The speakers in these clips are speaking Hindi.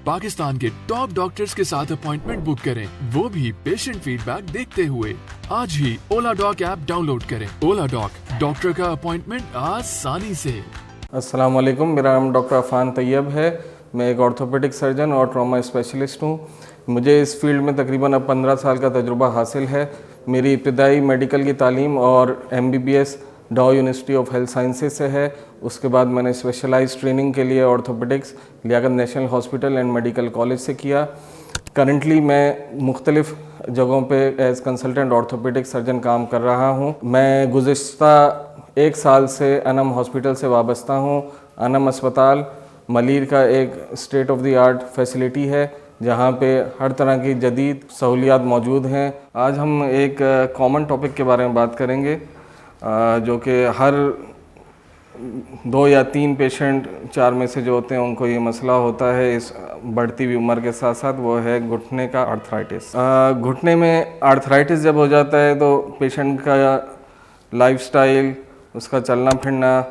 पाकिस्तान के टॉप डॉक्टर्स के साथ अपॉइंटमेंट बुक करें, वो भी पेशेंट फीडबैक देखते हुए। आज ही ओला डॉक ऐप डाउनलोड करें। ओला डॉक, डॉक्टर का अपॉइंटमेंट आसानी से। अस्सलाम वालेकुम, मेरा नाम डॉक्टर अफान तैयब है। मैं एक ऑर्थोपेडिक सर्जन और ट्रॉमा स्पेशलिस्ट हूँ। मुझे इस फील्ड में तकरीबन अब 15 साल का तजुर्बा हासिल है। मेरी इब्तदाई मेडिकल की तालीम और MBBS डाउ यूनिवर्सिटी ऑफ हेल्थ साइंसेज से है। उसके बाद मैंने स्पेशलाइज ट्रेनिंग के लिए orthopaedics Liaquat National Hospital and Medical College से किया। करंटली मैं मुख्तलिफ़ जगहों पे एज कंसल्टेंट ऑर्थोपेडिक सर्जन काम कर रहा हूँ। मैं गुज़िश्ता 1 साल से अनम हॉस्पिटल से वाबस्ता हूँ। अनम अस्पताल मलीर का एक state of the art facility है जहाँ पे हर तरह की जदीद सहूलियात मौजूद हैं। आज हम एक कॉमन टॉपिक के बारे में बात करेंगे जो कि हर 2 या 3 पेशेंट 4 में से जो होते हैं उनको ये मसला होता है इस बढ़ती हुई उम्र के साथ साथ, वो है घुटने का आर्थराइटिस। घुटने में आर्थराइटिस जब हो जाता है तो पेशेंट का लाइफस्टाइल, उसका चलना फिरना,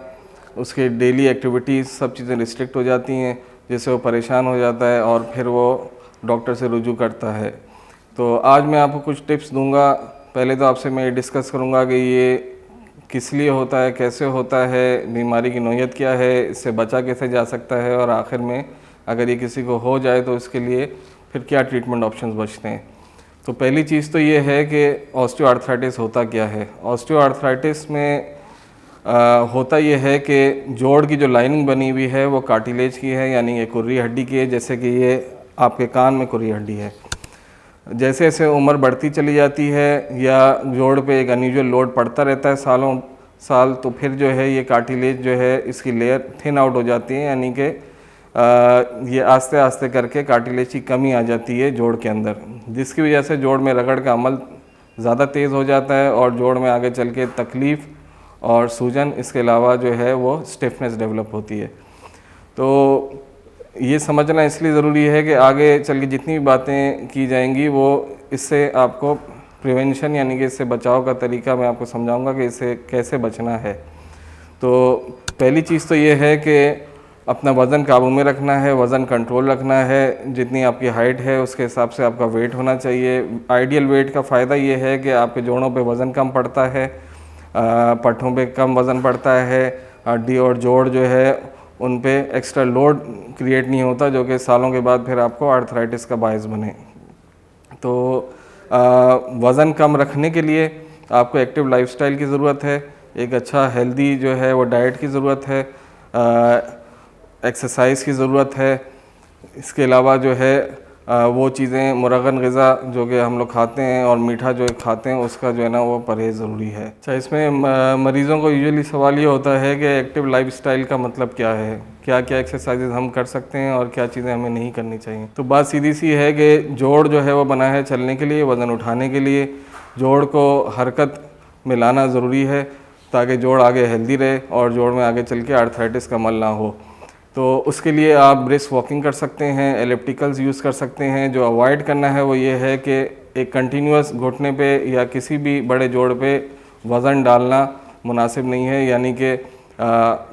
उसकी डेली एक्टिविटीज़ सब चीज़ें रिस्ट्रिक्ट हो जाती हैं, जिससे वो परेशान हो जाता है और फिर वो डॉक्टर से रुजू करता है। तो आज मैं आपको कुछ टिप्स दूंगा। पहले तो आपसे मैं ये डिस्कस करूंगा कि ये किस लिए होता है, कैसे होता है, बीमारी की नौयत क्या है, इससे बचा कैसे जा सकता है, और आखिर में अगर ये किसी को हो जाए तो इसके लिए फिर क्या ट्रीटमेंट ऑप्शंस बचते हैं। तो पहली चीज़ तो ये है कि ऑस्टियोआर्थराइटिस होता क्या है। ऑस्टियोआर्थराइटिस में होता ये है कि जोड़ की जो लाइनिंग बनी हुई है वो कार्टिलेज की है, यानी ये कुर्री हड्डी की है। जैसे कि ये आपके कान में कुर्री हड्डी है। जैसे जैसे उम्र बढ़ती चली जाती है या जोड़ पे एक अनयूजुअल लोड पड़ता रहता है सालों साल, तो फिर जो है ये कार्टिलेज जो है इसकी लेयर थिन आउट हो जाती है, यानी कि ये आस्ते आस्ते करके कार्टिलेज की कमी आ जाती है जोड़ के अंदर, जिसकी वजह से जोड़ में रगड़ का अमल ज़्यादा तेज़ हो जाता है और जोड़ में आगे चल के तकलीफ़ और सूजन, इसके अलावा जो है वो स्टिफनेस डेवलप होती है। तो ये समझना इसलिए ज़रूरी है कि आगे चल के जितनी भी बातें की जाएंगी वो इससे आपको प्रिवेंशन यानी कि इससे बचाव का तरीका मैं आपको समझाऊंगा कि इससे कैसे बचना है। तो पहली चीज़ तो ये है कि अपना वज़न काबू में रखना है, वज़न कंट्रोल रखना है। जितनी आपकी हाइट है उसके हिसाब से आपका वेट होना चाहिए। आइडियल वेट का फ़ायदा ये है कि आपके जोड़ों पे वज़न कम पड़ता है, पट्ठों पे कम वज़न पड़ता है, हड्डी और जोड़ जो है उन पे एक्स्ट्रा लोड क्रिएट नहीं होता जो कि सालों के बाद फिर आपको आर्थराइटिस का बायस बने। तो वज़न कम रखने के लिए आपको एक्टिव लाइफस्टाइल की ज़रूरत है, एक अच्छा हेल्दी जो है वो डाइट की ज़रूरत है, एक्सरसाइज की ज़रूरत है। इसके अलावा जो है वो चीज़ें मुरगन ग़िज़ा जो कि हम लोग खाते हैं और मीठा जो खाते हैं उसका जो है ना वो परहेज़ ज़रूरी है। अच्छा, इसमें मरीज़ों को यूजुअली सवाल ये होता है कि एक्टिव लाइफस्टाइल का मतलब क्या है, क्या क्या एक्सरसाइजेज हम कर सकते हैं और क्या चीज़ें हमें नहीं करनी चाहिए। तो बात सीधी सी है कि जोड़ जो है वो बना है चलने के लिए, वज़न उठाने के लिए। जोड़ को हरकत में लाना ज़रूरी है ताकि जोड़ आगे हेल्दी रहे और जोड़ में आगे चल के आर्थराइटिस का अमल ना हो। तो उसके लिए आप ब्रिस्क वॉकिंग कर सकते हैं, एलिप्टिकल्स यूज़ कर सकते हैं। जो अवॉइड करना है वो ये है कि एक कंटिन्यूस घुटने पे या किसी भी बड़े जोड़ पे वज़न डालना मुनासिब नहीं है, यानी कि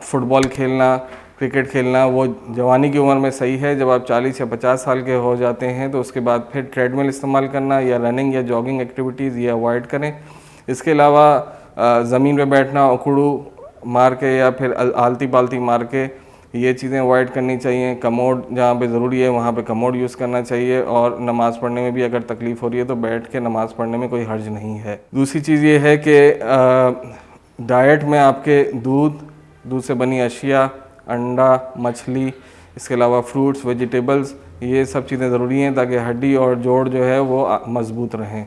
फ़ुटबॉल खेलना, क्रिकेट खेलना वो जवानी की उम्र में सही है। जब आप 40 या 50 साल के हो जाते हैं तो उसके बाद फिर ट्रेडमिल इस्तेमाल करना या रनिंग या जॉगिंग एक्टिविटीज़ ये अवॉइड करें। इसके अलावा ज़मीन पे बैठना, उखड़ू मार के या फिर आलती पालती मार के, ये चीज़ें अवॉइड करनी चाहिए। कमोड जहाँ पे ज़रूरी है वहाँ पे कमोड यूज़ करना चाहिए, और नमाज़ पढ़ने में भी अगर तकलीफ़ हो रही है तो बैठ के नमाज़ पढ़ने में कोई हर्ज नहीं है। दूसरी चीज़ ये है कि डाइट में आपके दूध से बनी अशिया, अंडा, मछली, इसके अलावा फ्रूट्स, वेजिटेबल्स, ये सब चीज़ें ज़रूरी हैं ताकि हड्डी और जोड़ जो है वो मज़बूत रहें।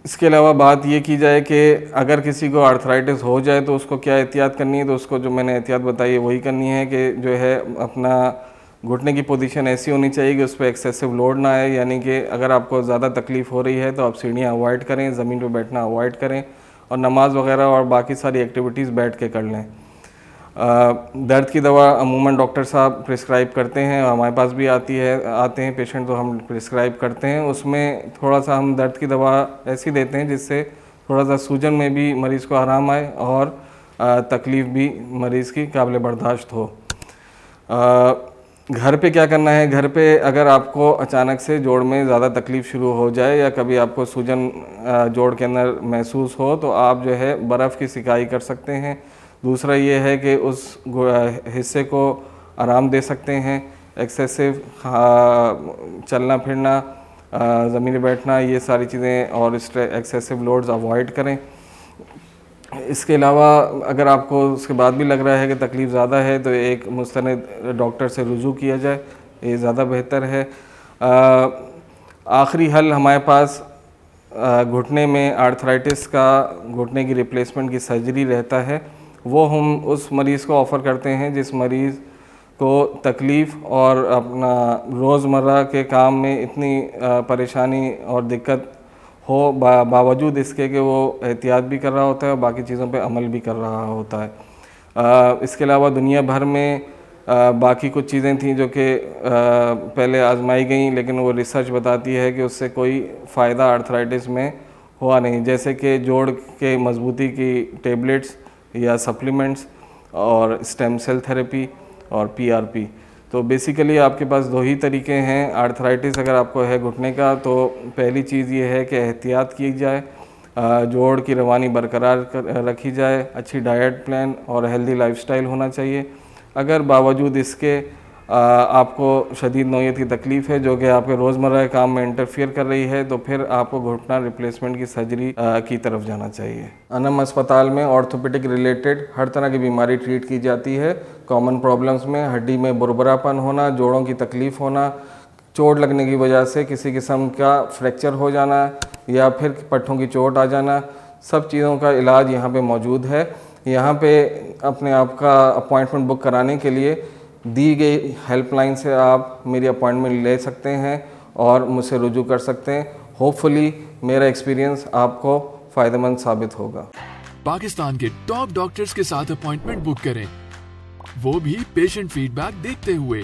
इसके अलावा बात ये की जाए कि अगर किसी को आर्थराइटिस हो जाए तो उसको क्या एहतियात करनी है, तो उसको जो मैंने एहतियात बताई है वही करनी है कि जो है अपना घुटने की पोजीशन ऐसी होनी चाहिए कि उस पर एक्सेसिव लोड ना आए, यानी कि अगर आपको ज़्यादा तकलीफ़ हो रही है तो आप सीढ़ियाँ अवॉइड करें, ज़मीन पर बैठना अवॉइड करें और नमाज़ वगैरह और बाकी सारी एक्टिविटीज़ बैठ के कर लें। दर्द की दवा अमूमन डॉक्टर साहब प्रिस्क्राइब करते हैं, हमारे पास भी आते हैं पेशेंट तो हम प्रिस्क्राइब करते हैं। उसमें थोड़ा सा हम दर्द की दवा ऐसी देते हैं जिससे थोड़ा सा सूजन में भी मरीज़ को आराम आए और तकलीफ़ भी मरीज़ की काबिल बर्दाश्त हो। घर पे क्या करना है, घर पे अगर आपको अचानक से जोड़ में ज़्यादा तकलीफ़ शुरू हो जाए या कभी आपको सूजन जोड़ के अंदर महसूस हो तो आप जो है बर्फ़ की सिकाई कर सकते हैं। दूसरा ये है कि उस हिस्से को आराम दे सकते हैं। एक्सेसिव चलना फिरना, ज़मीन बैठना, ये सारी चीज़ें और एक्सेसिव लोड्स अवॉइड करें। इसके अलावा अगर आपको उसके बाद भी लग रहा है कि तकलीफ़ ज़्यादा है तो एक मुस्तनद डॉक्टर से रुजू किया जाए, ये ज़्यादा बेहतर है। आखिरी हल हमारे पास घुटने में आर्थराइटिस का, घुटने की रिप्लेसमेंट की सर्जरी रहता है। वो हम उस मरीज़ को ऑफ़र करते हैं जिस मरीज़ को तकलीफ़ और अपना रोज़मर्रा के काम में इतनी परेशानी और दिक्कत हो, बावजूद इसके कि वो एहतियात भी कर रहा होता है और बाकी चीज़ों पे अमल भी कर रहा होता है। इसके अलावा दुनिया भर में बाकी कुछ चीज़ें थी जो कि पहले आजमाई गई, लेकिन वो रिसर्च बताती है कि उससे कोई फ़ायदा आर्थराइटिस में हुआ नहीं, जैसे कि जोड़ के मजबूती की टेबलेट्स या सप्लीमेंट्स और स्टेम सेल थेरेपी और पीआरपी। तो बेसिकली आपके पास दो ही तरीके हैं आर्थराइटिस अगर आपको है घुटने का। तो पहली चीज़ ये है कि एहतियात की जाए, जोड़ की रवानी बरकरार रखी जाए, अच्छी डाइट प्लान और हेल्दी लाइफस्टाइल होना चाहिए। अगर बावजूद इसके आपको शदीद नौयत की तकलीफ़ है जो कि आपके रोज़मर्रा के काम में इंटरफियर कर रही है तो फिर आपको घुटना रिप्लेसमेंट की सर्जरी की तरफ जाना चाहिए। अनम अस्पताल में ऑर्थोपेडिक रिलेटेड हर तरह की बीमारी ट्रीट की जाती है। कॉमन प्रॉब्लम्स में हड्डी में बुरबुरापन होना, जोड़ों की तकलीफ़ होना, चोट लगने की वजह से किसी किस्म का फ्रैक्चर हो जाना या फिर पट्ठों की चोट आ जाना, सब चीज़ों का इलाज यहाँ पे मौजूद है। यहाँ पे अपने आप का अपॉइंटमेंट बुक कराने के लिए दी गई हेल्पलाइन से आप मेरी अपॉइंटमेंट ले सकते हैं और मुझसे रुजू कर सकते हैं। होपफुली मेरा एक्सपीरियंस आपको फ़ायदेमंद साबित होगा। पाकिस्तान के टॉप डॉक्टर्स के साथ अपॉइंटमेंट बुक करें, वो भी पेशेंट फीडबैक देखते हुए।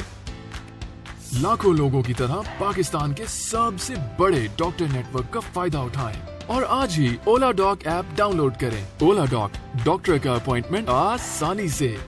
लाखों लोगों की तरह पाकिस्तान के सबसे बड़े डॉक्टर नेटवर्क का फायदा उठाएं और आज ही ओला डॉक ऐप डाउनलोड करें। ओला डॉक, डॉक्टर का अपॉइंटमेंट आसानी से।